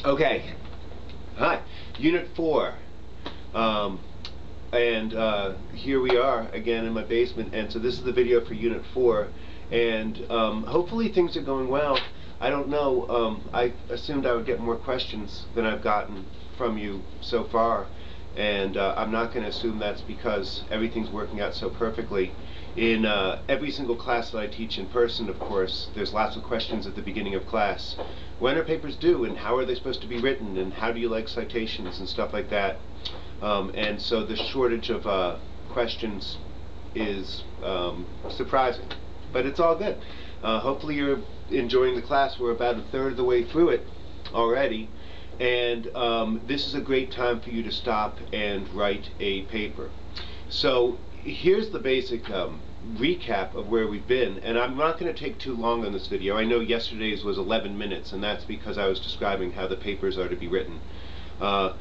Okay, hi, Unit 4, and here we are again in my basement, and so this is the video for Unit 4, and hopefully things are going well. I don't know, I assumed I would get more questions than I've gotten from you so far, and I'm not going to assume that's because everything's working out so perfectly. In every single class that I teach in person, of course, there's lots of questions at the beginning of class. When are papers due, and how are they supposed to be written, and how do you like citations and stuff like that? And so the shortage of questions is surprising, but it's all good. Hopefully you're enjoying the class. We're about a third of the way through it already, and this is a great time for you to stop and write a paper. So here's the basic recap of where we've been, and I'm not going to take too long on this video. I know yesterday's was 11 minutes, and that's because I was describing how the papers are to be written. But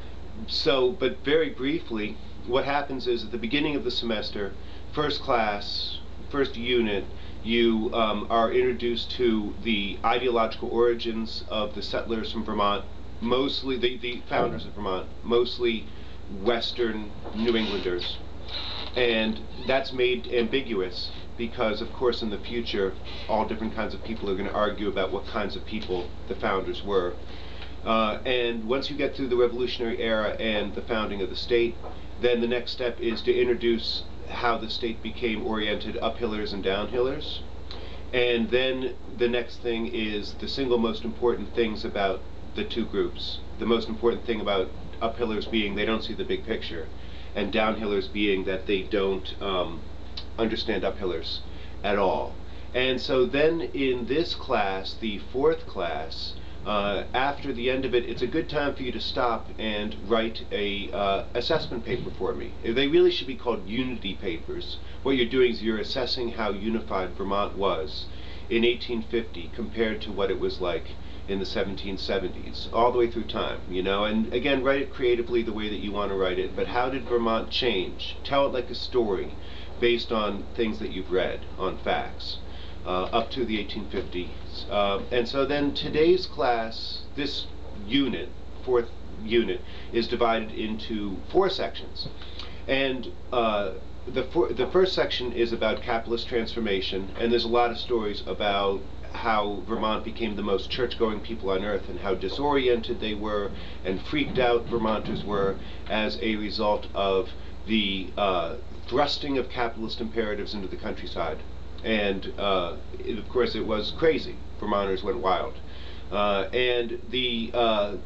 very briefly, what happens is at the beginning of the semester, first class, first unit, you are introduced to the ideological origins of the settlers from Vermont, mostly the founders of Vermont, mostly Western New Englanders. And that's made ambiguous because, of course, in the future, all different kinds of people are going to argue about what kinds of people the founders were. And once you get through the Revolutionary era and the founding of the state, then the next step is to introduce how the state became oriented uphillers and downhillers. And then the next thing is the single most important things about the two groups. The most important thing about uphillers being they don't see the big picture, and downhillers being that they don't understand uphillers at all. And so then in this class, the fourth class, after the end of it, it's a good time for you to stop and write a assessment paper for me. They really should be called unity papers. What you're doing is you're assessing how unified Vermont was in 1850 compared to what it was like in the 1770s, all the way through time, you know, and again, write it creatively the way that you want to write it, but how did Vermont change? Tell it like a story based on things that you've read, on facts, up to the 1850s. And so then today's class, this unit, fourth unit, is divided into 4 sections. And the first section is about capitalist transformation, and there's a lot of stories about how Vermont became the most church-going people on earth and how disoriented they were and freaked out Vermonters were as a result of the thrusting of capitalist imperatives into the countryside. And of course it was crazy. Vermonters went wild. And the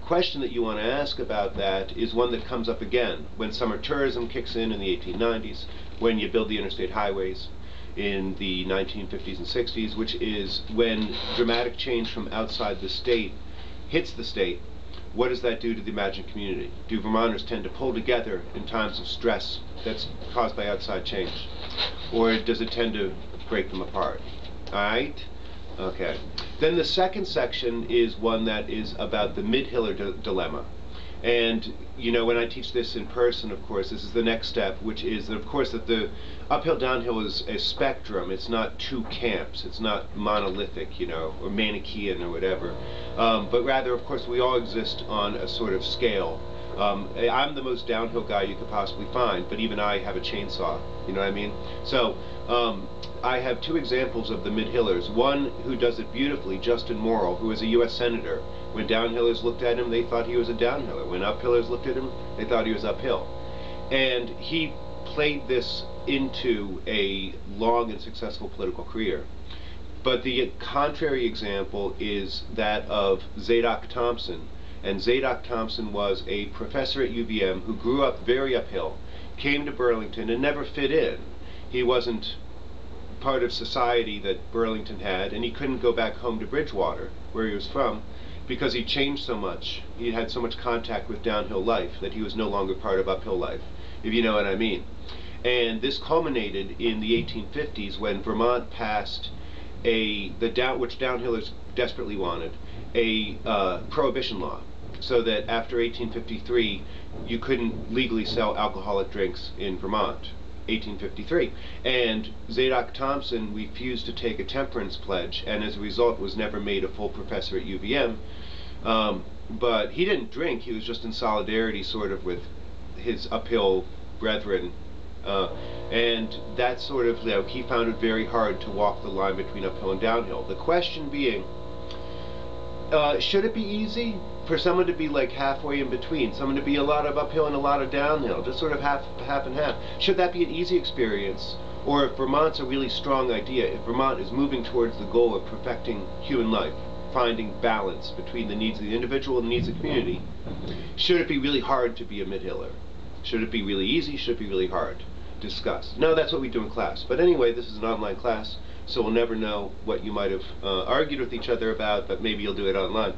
question that you want to ask about that is one that comes up again when summer tourism kicks in the 1890s, when you build the interstate highways in the 1950s and 60s, which is when dramatic change from outside the state hits the state. What does that do to the imagined community? Do Vermonters tend to pull together in times of stress that's caused by outside change? Or does it tend to break them apart? Alright? Okay. Then the second section is one that is about the mid-hiller dilemma. And, you know, when I teach this in person, of course, this is the next step, which is that, of course, that the uphill-downhill is a spectrum. It's not 2 camps. It's not monolithic, you know, or Manichaean or whatever. But rather, of course, we all exist on a sort of scale. I'm the most downhill guy you could possibly find, but even I have a chainsaw, you know what I mean? So, I have 2 examples of the mid-hillers. One who does it beautifully, Justin Morrill, who is a U.S. Senator. When downhillers looked at him, they thought he was a downhiller. When uphillers looked at him, they thought he was uphill. And he played this into a long and successful political career. But the contrary example is that of Zadok Thompson. And Zadok Thompson was a professor at UVM who grew up very uphill, came to Burlington and never fit in. He wasn't part of society that Burlington had, and he couldn't go back home to Bridgewater, where he was from, because he changed so much. He had so much contact with downhill life that he was no longer part of uphill life, if you know what I mean. And this culminated in the 1850s when Vermont passed which downhillers desperately wanted, a prohibition law, so that after 1853 you couldn't legally sell alcoholic drinks in Vermont. 1853. And Zadok Thompson refused to take a temperance pledge, and as a result was never made a full professor at UVM, But he didn't drink. He was just in solidarity sort of with his uphill brethren. And that sort of, he found it very hard to walk the line between uphill and downhill. The question being, should it be easy for someone to be like halfway in between, someone to be a lot of uphill and a lot of downhill, just sort of half and half? Should that be an easy experience? Or if Vermont's a really strong idea, if Vermont is moving towards the goal of perfecting human life, finding balance between the needs of the individual and the needs of the community, should it be really hard to be a mid-hiller? Should it be really easy? Should it be really hard? Discuss. No, that's what we do in class. But anyway, this is an online class, so we'll never know what you might have argued with each other about, but maybe you'll do it online.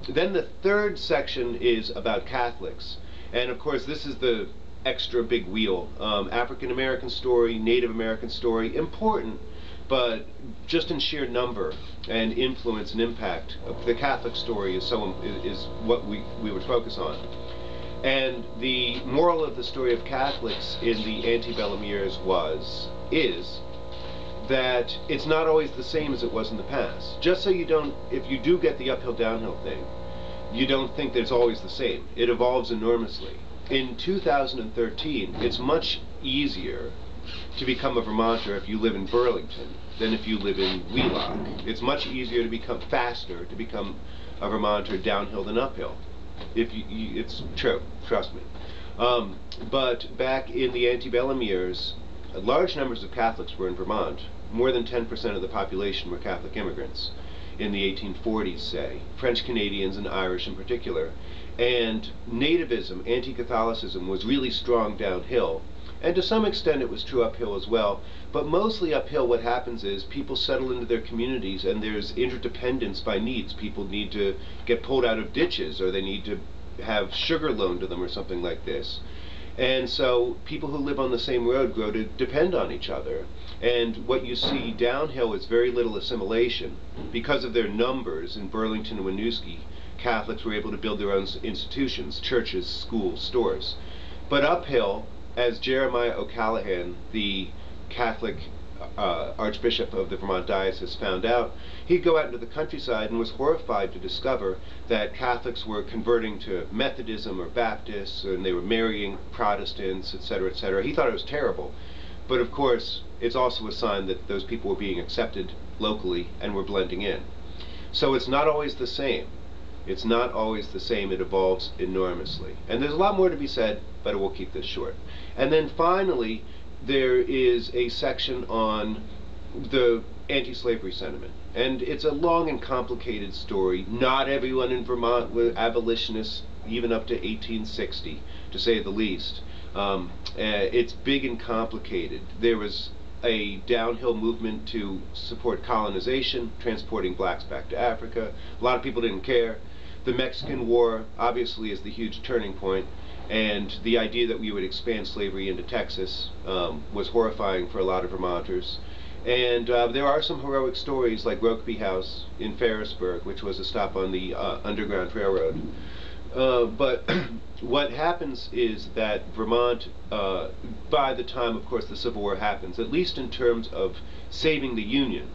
Then the third section is about Catholics. And of course, this is the extra big wheel. African American story, Native American story, important, but just in sheer number and influence and impact, the Catholic story is what we would focus on. And the moral of the story of Catholics in the antebellum years is that it's not always the same as it was in the past. Just so you don't, if you do get the uphill-downhill thing, you don't think that it's always the same. It evolves enormously. In 2013, it's much easier to become a Vermonter if you live in Burlington than if you live in Wheelock. It's much easier to become faster to become a Vermonter downhill than uphill. It's true, trust me. But back in the antebellum years, large numbers of Catholics were in Vermont. More than 10% of the population were Catholic immigrants in the 1840s, say. French Canadians and Irish in particular. And nativism, anti-Catholicism, was really strong downhill. And to some extent it was true uphill as well. But mostly uphill, what happens is people settle into their communities and there's interdependence by needs. People need to get pulled out of ditches, or they need to have sugar loaned to them or something like this. And so people who live on the same road grow to depend on each other. And what you see downhill is very little assimilation. Because of their numbers in Burlington and Winooski, Catholics were able to build their own institutions, churches, schools, stores. But uphill, as Jeremiah O'Callaghan, the Catholic Archbishop of the Vermont Diocese, found out, he'd go out into the countryside and was horrified to discover that Catholics were converting to Methodism or Baptists, and they were marrying Protestants, etc., etc. He thought it was terrible. But of course, it's also a sign that those people were being accepted locally and were blending in. So it's not always the same. It's not always the same. It evolves enormously. And there's a lot more to be said, but we'll keep this short. And then finally, there is a section on the anti-slavery sentiment. And it's a long and complicated story. Not everyone in Vermont were abolitionists, even up to 1860, to say the least. It's big and complicated. There was a downhill movement to support colonization, transporting blacks back to Africa. A lot of people didn't care. The Mexican War, obviously, is the huge turning point, and the idea that we would expand slavery into Texas was horrifying for a lot of Vermonters. And there are some heroic stories, like Rokeby House in Ferrisburg, which was a stop on the Underground Railroad. But what happens is that Vermont, by the time, of course, the Civil War happens, at least in terms of saving the Union,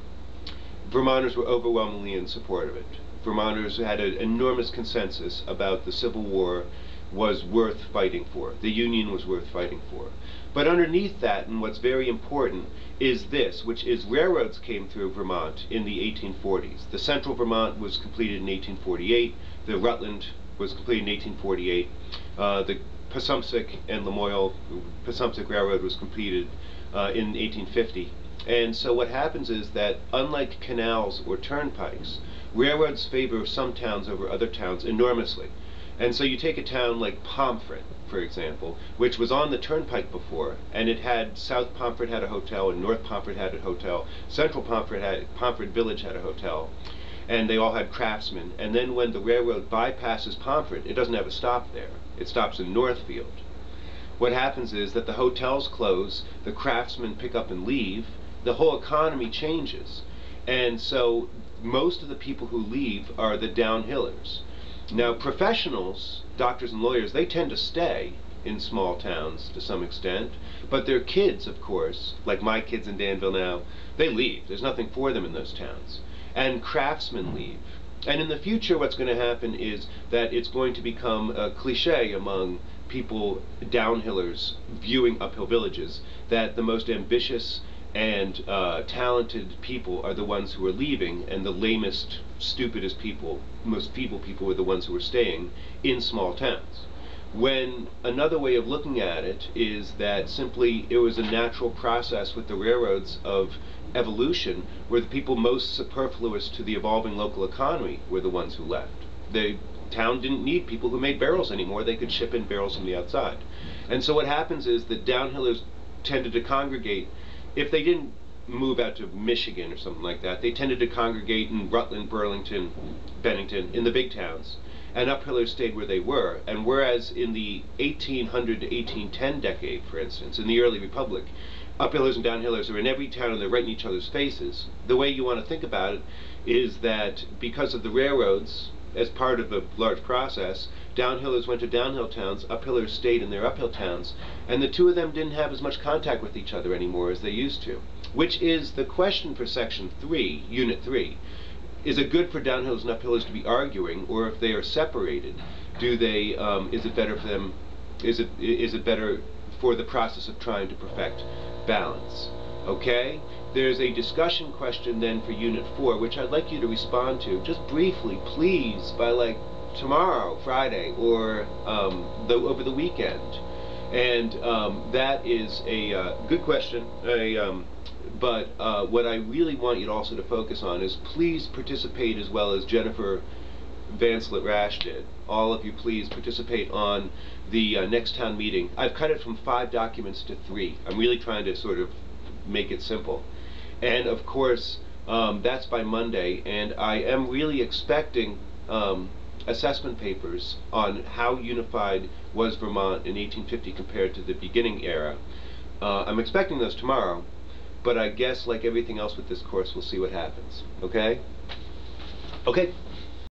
Vermonters were overwhelmingly in support of it. Vermonters had an enormous consensus about the Civil War was worth fighting for. The Union was worth fighting for. But underneath that, and what's very important, is this, which is railroads came through Vermont in the 1840s. The Central Vermont was completed in 1848. The Rutland was completed in 1848. The Passumpsic and Lamoille Passumpsic Railroad was completed in 1850. And so what happens is that, unlike canals or turnpikes, railroads favor some towns over other towns enormously. And so you take a town like Pomfret, for example, which was on the turnpike before, and it had, South Pomfret had a hotel, and North Pomfret had a hotel, Central Pomfret Village had a hotel, and they all had craftsmen. And then when the railroad bypasses Pomfret, it doesn't have a stop there. It stops in Northfield. What happens is that the hotels close, the craftsmen pick up and leave, the whole economy changes. And so most of the people who leave are the downhillers. Now, professionals, doctors and lawyers, they tend to stay in small towns to some extent, but their kids, of course, like my kids in Danville now, they leave. There's nothing for them in those towns. And craftsmen leave. And in the future, what's going to happen is that it's going to become a cliche among people, downhillers, viewing uphill villages, that the most ambitious and talented people are the ones who are leaving, and the lamest, stupidest people, most feeble people are the ones who are staying in small towns. When another way of looking at it is that simply it was a natural process with the railroads of evolution, where the people most superfluous to the evolving local economy were the ones who left. The town didn't need people who made barrels anymore. They could ship in barrels from the outside. And so what happens is that downhillers tended to congregate. If they didn't move out to Michigan or something like that, they tended to congregate in Rutland, Burlington, Bennington, in the big towns, and uphillers stayed where they were. And whereas in the 1800 to 1810 decade, for instance, in the early republic, uphillers and downhillers are in every town and they're right in each other's faces, the way you want to think about it is that because of the railroads, as part of a large process, downhillers went to downhill towns, uphillers stayed in their uphill towns, and the two of them didn't have as much contact with each other anymore as they used to. Which is the question for Section 3, Unit 3. Is it good for downhillers and uphillers to be arguing, or if they are separated, do they, is it better for them, is it better for the process of trying to perfect balance? Okay? There's a discussion question then for Unit 4, which I'd like you to respond to, just briefly, please, by like tomorrow, Friday, or over the weekend. And that is a good question, but what I really want you to also to focus on is please participate, as well as Jennifer Vanslet-Rash did. All of you please participate on the next town meeting. I've cut it from 5 documents to 3. I'm really trying to sort of make it simple. And of course, that's by Monday, and I am really expecting assessment papers on how unified was Vermont in 1850 compared to the beginning era. I'm expecting those tomorrow, but I guess like everything else with this course, we'll see what happens. Okay? Okay.